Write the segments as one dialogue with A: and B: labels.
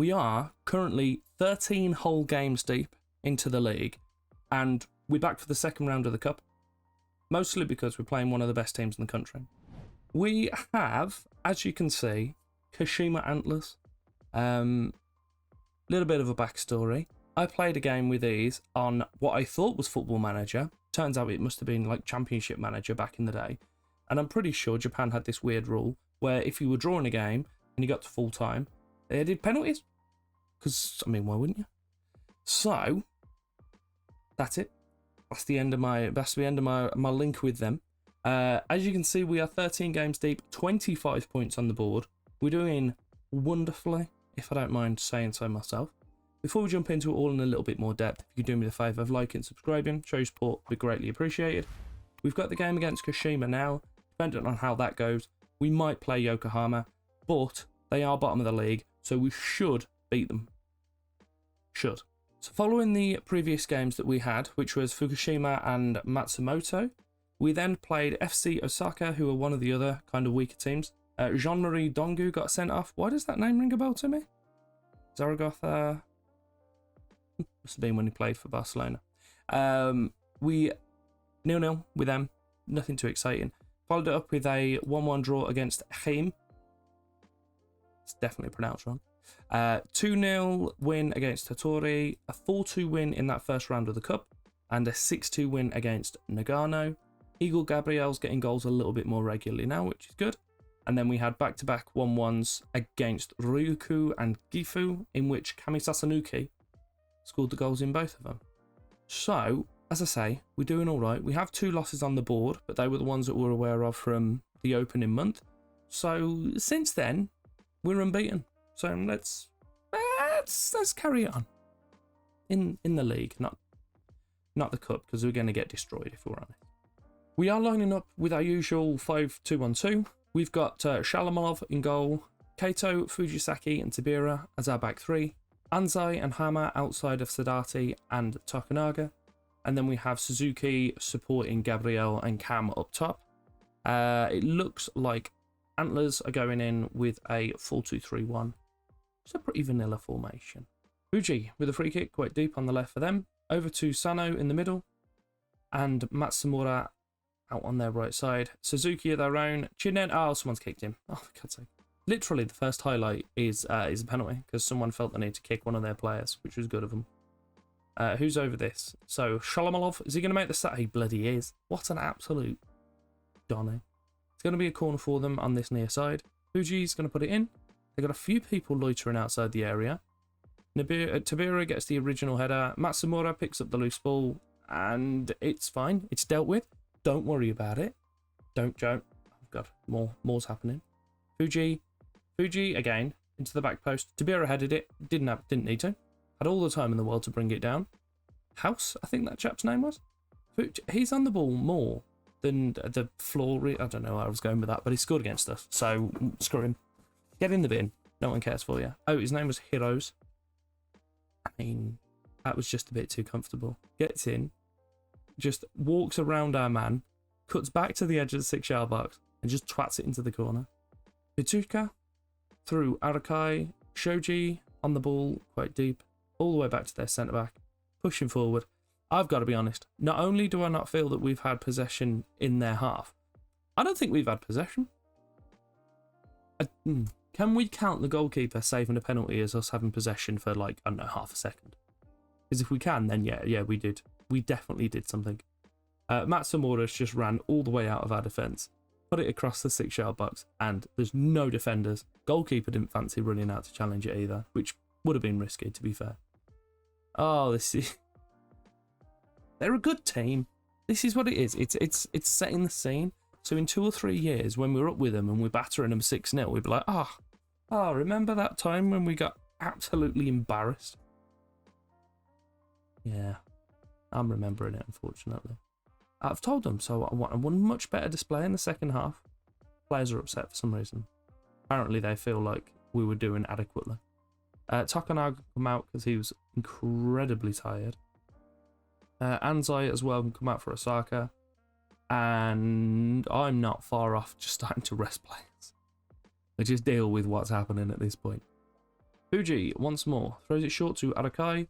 A: we are currently 13 whole games deep into the league, and we're back for the second round of the cup, mostly because we're playing one of the best teams in the country. We have, as you can see, Kashima Antlers. Little bit of a backstory. I played a game with these on what I thought was Football Manager. Turns out it must have been like Championship Manager back in the day. And I'm pretty sure Japan had this weird rule where if you were drawing a game and you got to full time, they did penalties. Because, I mean, why wouldn't you? So, that's it. That's the end of my link with them. As you can see, we are 13 games deep, 25 points on the board. We're doing wonderfully, if I don't mind saying so myself. Before we jump into it all in a little bit more depth, if you could do me the favour of liking and subscribing, show your support, would be greatly appreciated. We've got the game against Kashima now. Depending on how that goes, we might play Yokohama, but they are bottom of the league, so we should beat them. Should. So following the previous games that we had, which was Fukushima and Matsumoto, we then played FC Osaka, who are one of the other kind of weaker teams. Jean-Marie Dongu got sent off. Why does that name ring a bell to me? Zaragoza. Must have been when he played for Barcelona. We 0-0 with them. Nothing too exciting. Followed it up with a 1-1 draw against Heim. It's definitely pronounced wrong. 2-0 win against Tottori. A 4-2 win in that first round of the cup. And a 6-2 win against Nagano. Eagle Gabriel's getting goals a little bit more regularly now, which is good. And then we had back-to-back 1-1s against Ryukyu and Gifu, in which Kami Sasanuki scored the goals in both of them. So, as I say, we're doing all right. We have 2 losses on the board, but they were the ones that we're aware of from the opening month. So, since then, we're unbeaten. So let's carry it on in the league, not the cup, because we're going to get destroyed if we're honest. We are lining up with our usual 5-2-1-2. We've got Shalamov in goal, Kato, Fujisaki and Tabira as our back 3, Anzai and Hama outside of Sadati and Tokunaga, and then we have Suzuki supporting Gabriel and Cam up top. It looks like Antlers are going in with a 4-2-3-1. It's a pretty vanilla formation. Fuji with a free kick quite deep on the left for them, over to Sano in the middle, and Matsumura out on their right side. Suzuki at their own. Oh, someone's kicked him. Oh, for God's sake. Literally, the first highlight is a penalty because someone felt the need to kick one of their players, which was good of them. Who's over this? So, Shalomalov, is he going to make the set? He bloody is. What an absolute donny. It's going to be a corner for them on this near side. Fuji's going to put it in. They've got a few people loitering outside the area. Tabira gets the original header. Matsumura picks up the loose ball, and it's fine. It's dealt with. Don't worry about it. Don't. Oh God, more's happening. Fuji again into the back post. Tabira headed it. Didn't need to. Had all the time in the world to bring it down. House, I think that chap's name was. He's on the ball more than the floor. I don't know where I was going with that, but he scored against us. So screw him. Get in the bin. No one cares for you. Oh, his name was Heroes. I mean, that was just a bit too comfortable. Gets in. Just walks around our man, cuts back to the edge of the 6-yard box, and just twats it into the corner. Pitsuka through Arakai, Shoji on the ball quite deep, all the way back to their centre back, pushing forward. I've got to be honest, not only do I not feel that we've had possession in their half, I don't think we've had possession. Can we count the goalkeeper saving a penalty as us having possession for like, I don't know, half a second? Because if we can, then yeah, we did. We definitely did something. Matsumura's just ran all the way out of our defence, put it across the 6-yard box, and there's no defenders. Goalkeeper didn't fancy running out to challenge it either, which would have been risky, to be fair. Oh, this is... They're a good team. This is what it is. It's setting the scene. So in 2 or 3 years, when we're up with them and we're battering them 6-0, we'd be like, remember that time when we got absolutely embarrassed? Yeah. I'm remembering it, unfortunately. I've told them, so I want a much better display in the second half. Players are upset for some reason. Apparently, they feel like we were doing adequately. Tokunaga come out because he was incredibly tired. Anzai as well come out for Osaka. And I'm not far off just starting to rest players. I just deal with what's happening at this point. Fuji once more throws it short to Arakai,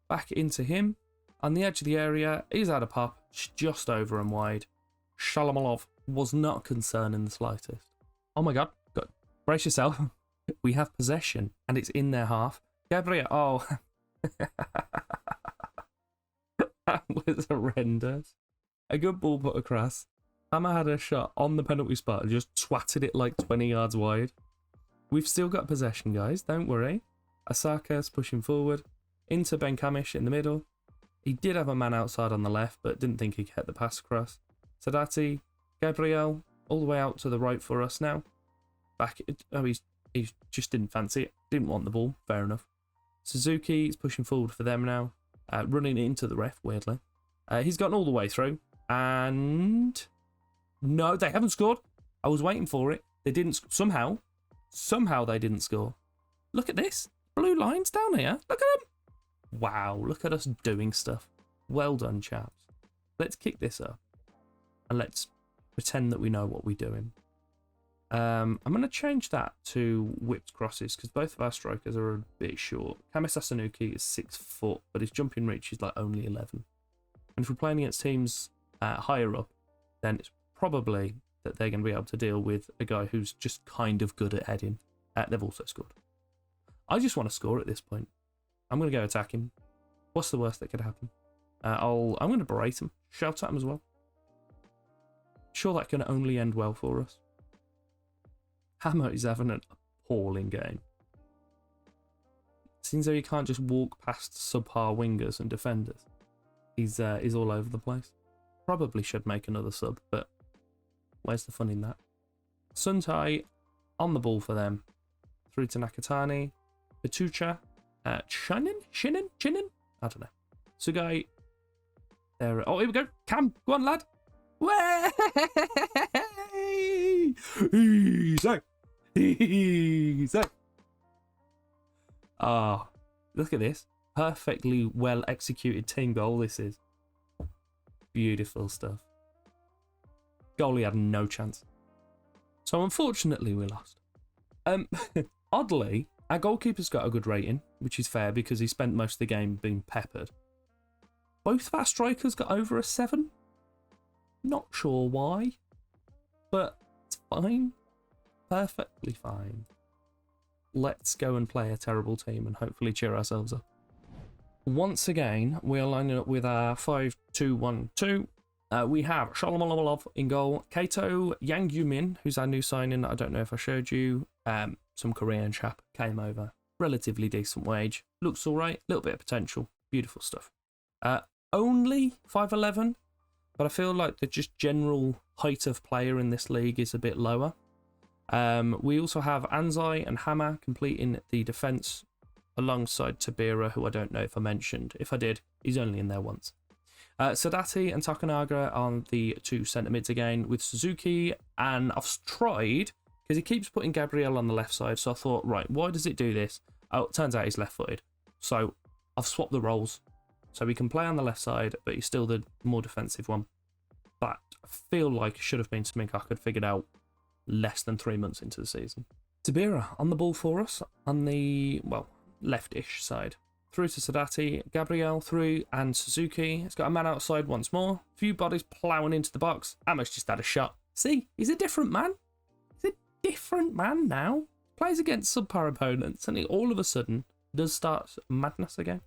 A: back into him. On the edge of the area, he's out of pop, just over and wide. Shalamalov was not concerned in the slightest. Oh my god, brace yourself. We have possession, and it's in their half. Gabriel, oh. That was horrendous. A good ball put across. Hammer had a shot on the penalty spot and just twatted it like 20 yards wide. We've still got possession, guys, don't worry. Asaka's pushing forward. Into Ben Kamish in the middle. He did have a man outside on the left, but didn't think he could get the pass across. Sadati, Gabriel, all the way out to the right for us now. Back, oh, he just didn't fancy it. Didn't want the ball, fair enough. Suzuki is pushing forward for them now. Running into the ref, weirdly. He's gotten all the way through. And... no, they haven't scored. I was waiting for it. They didn't... somehow they didn't score. Look at this. Blue lines down here. Look at them. Wow, look at us doing stuff. Well done, chaps. Let's kick this up. And let's pretend that we know what we're doing. I'm going to change that to whipped crosses because both of our strikers are a bit short. Kami Sasanuki is 6 foot, but his jumping reach is like only 11. And if we're playing against teams higher up, then it's probably that they're going to be able to deal with a guy who's just kind of good at heading. They've also scored. I just want to score at this point. I'm going to go attack him. What's the worst that could happen? I'm going to berate him. Shout at him as well. Sure, that can only end well for us. Hammer is having an appalling game. Seems though he can't just walk past subpar wingers and defenders. He's all over the place. Probably should make another sub, but where's the fun in that? Suntai on the ball for them. Through to Nakatani. Batucha. Chinin? I don't know. Sugai. There. Oh, here we go. Cam, go on, lad. Way! Easy. Oh, look at this. Perfectly well executed team goal this is. Beautiful stuff. Goalie had no chance. So unfortunately we lost. Oddly, our goalkeeper's got a good rating, which is fair because he spent most of the game being peppered. Both of our strikers got over a 7. Not sure why, but it's fine. Perfectly fine. Let's go and play a terrible team and hopefully cheer ourselves up. Once again, we are lining up with our 5-2-1-2. We have Shalamalov in goal. Kato Yang Yumin, who's our new signing. I don't know if I showed you. Some Korean chap came over. Relatively decent wage. Looks all right. Little bit of potential. Beautiful stuff. Only 5'11", but I feel like the just general height of player in this league is a bit lower. We also have Anzai and Hammer completing the defence alongside Tabira, who I don't know if I mentioned. If I did, he's only in there once. Sadati and Takunaga on the 2 centre mids again with Suzuki, and I've tried, because he keeps putting Gabriel on the left side, so I thought, right, why does it do this? Oh, it turns out he's left-footed. So I've swapped the roles. So he can play on the left side, but he's still the more defensive one. But I feel like it should have been something I could have figured out less than 3 months into the season. Tabira on the ball for us on the, well, left-ish side. Through to Sadati, Gabriel through, and Suzuki. It's got a man outside once more. Few bodies ploughing into the box. Amos just had a shot. See, he's a different man. He's a different man now. Plays against subpar opponents, and he all of a sudden does start madness again.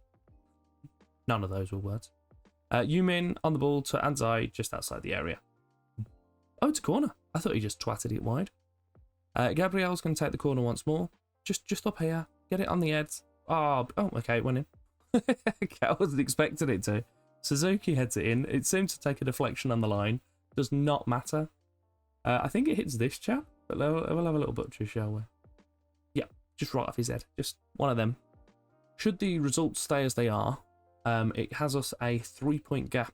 A: None of those were words. Yumin on the ball to Anzai just outside the area. Oh, it's a corner. I thought he just twatted it wide. Gabriel's going to take the corner once more. Just up here. Get it on the heads. Oh, okay, it went in. I wasn't expecting it to. Suzuki heads it in. It seems to take a deflection on the line. Does not matter. I think it hits this chap, but we'll have a little butcher, shall we? Yeah, just right off his head. Just one of them. Should the results stay as they are, it has us a 3-point gap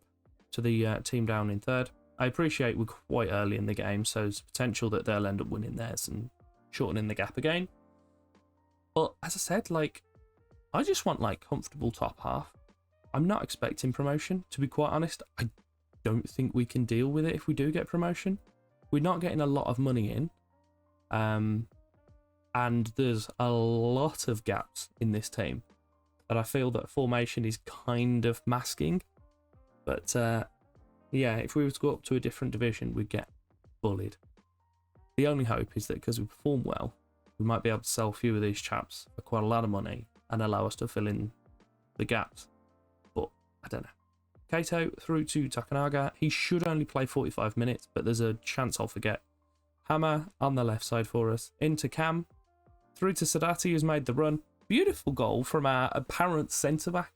A: to the team down in third. I appreciate we're quite early in the game, so there's potential that they'll end up winning theirs and shortening the gap again. But as I said, like, I just want like comfortable top half. I'm not expecting promotion, to be quite honest. I don't think we can deal with it if we do get promotion. We're not getting a lot of money in. and there's a lot of gaps in this team that I feel that formation is kind of masking. But yeah, if we were to go up to a different division, we'd get bullied. The only hope is that because we perform well, we might be able to sell a few of these chaps for quite a lot of money and allow us to fill in the gaps. But I don't know. Kato through to Takanaga. He should only play 45 minutes, but there's a chance I'll forget. Hammer on the left side for us. Into Cam. Through to Sadati, who's made the run. Beautiful goal from our apparent centre-back.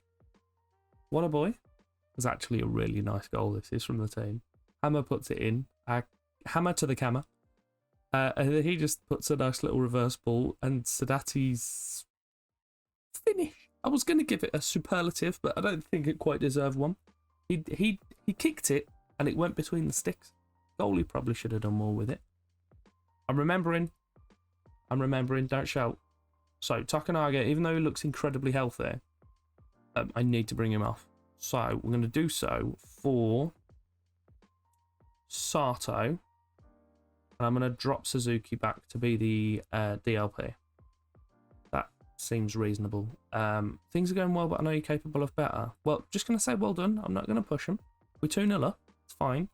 A: What a boy. It was actually a really nice goal, this is, from the team. Hammer puts it in. Hammer to the camera. And he just puts a nice little reverse ball, and Sadati's finish. I was going to give it a superlative, but I don't think it quite deserved one. He kicked it, and it went between the sticks. Goalie probably should have done more with it. I'm remembering. Don't shout. So Takanaga, even though he looks incredibly healthy, I need to bring him off. So we're going to do so for Sato, and I'm going to drop Suzuki back to be the DLP. That seems reasonable. Things are going well, but I know you're capable of better. Well, just going to say well done. I'm not going to push him. We're 2-0 up. It's fine.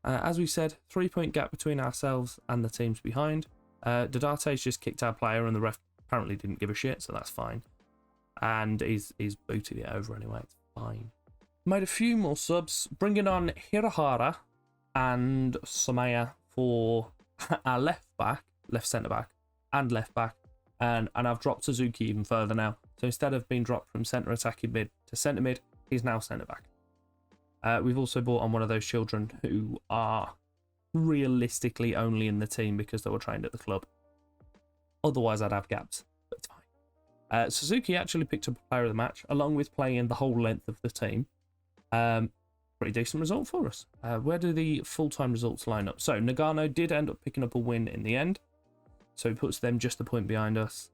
A: As we said, 3-point gap between ourselves and the teams behind. Dodate's just kicked our player, and the ref apparently didn't give a shit, so that's fine. And he's booted it over anyway. It's fine. Made a few more subs, bringing on Hirahara and Somaya for our left centre back, and left back. And I've dropped Suzuki even further now. So instead of being dropped from centre attacking mid to centre mid, he's now centre back. We've also brought on one of those children who are realistically only in the team because they were trained at the club. Otherwise, I'd have gaps, but it's fine. Suzuki actually picked up a player of the match, along with playing the whole length of the team. Pretty decent result for us. Where do the full-time results line up? So Nagano did end up picking up a win in the end, so he puts them just a point behind us.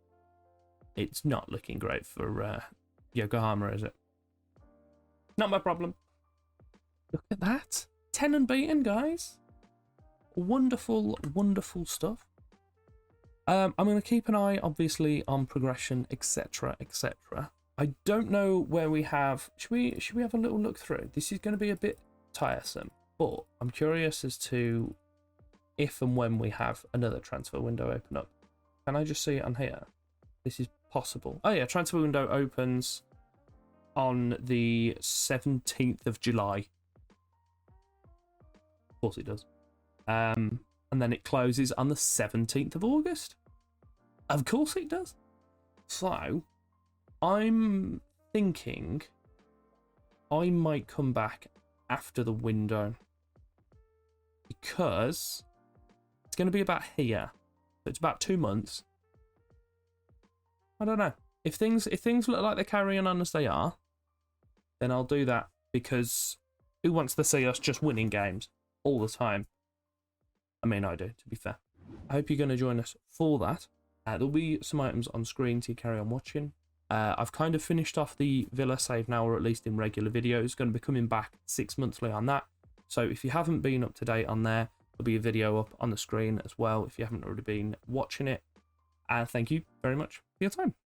A: It's not looking great for Yokohama, is it? Not my problem. Look at that. 10 unbeaten, guys. Wonderful, wonderful stuff. I'm going to keep an eye, obviously, on progression, etc., etc. I don't know where we have... Should we have a little look through? This is going to be a bit tiresome, but I'm curious as to if and when we have another transfer window open up. Can I just see it on here? This is possible. Oh yeah, transfer window opens on the 17th of July. Of course it does. And then it closes on the 17th of August. Of course it does. So, I'm thinking I might come back after the window because it's going to be about here. So it's about 2 months. I don't know. If things look like they're carrying on as they are, then I'll do that, because who wants to see us just winning games all the time? I mean, I do, to be fair. I hope you're going to join us for that. There'll be some items on screen to carry on watching. I've kind of finished off the Villa save now, or at least in regular videos. Going to be coming back 6 monthly on that. So if you haven't been up to date on there, there'll be a video up on the screen as well if you haven't already been watching it. And thank you very much for your time.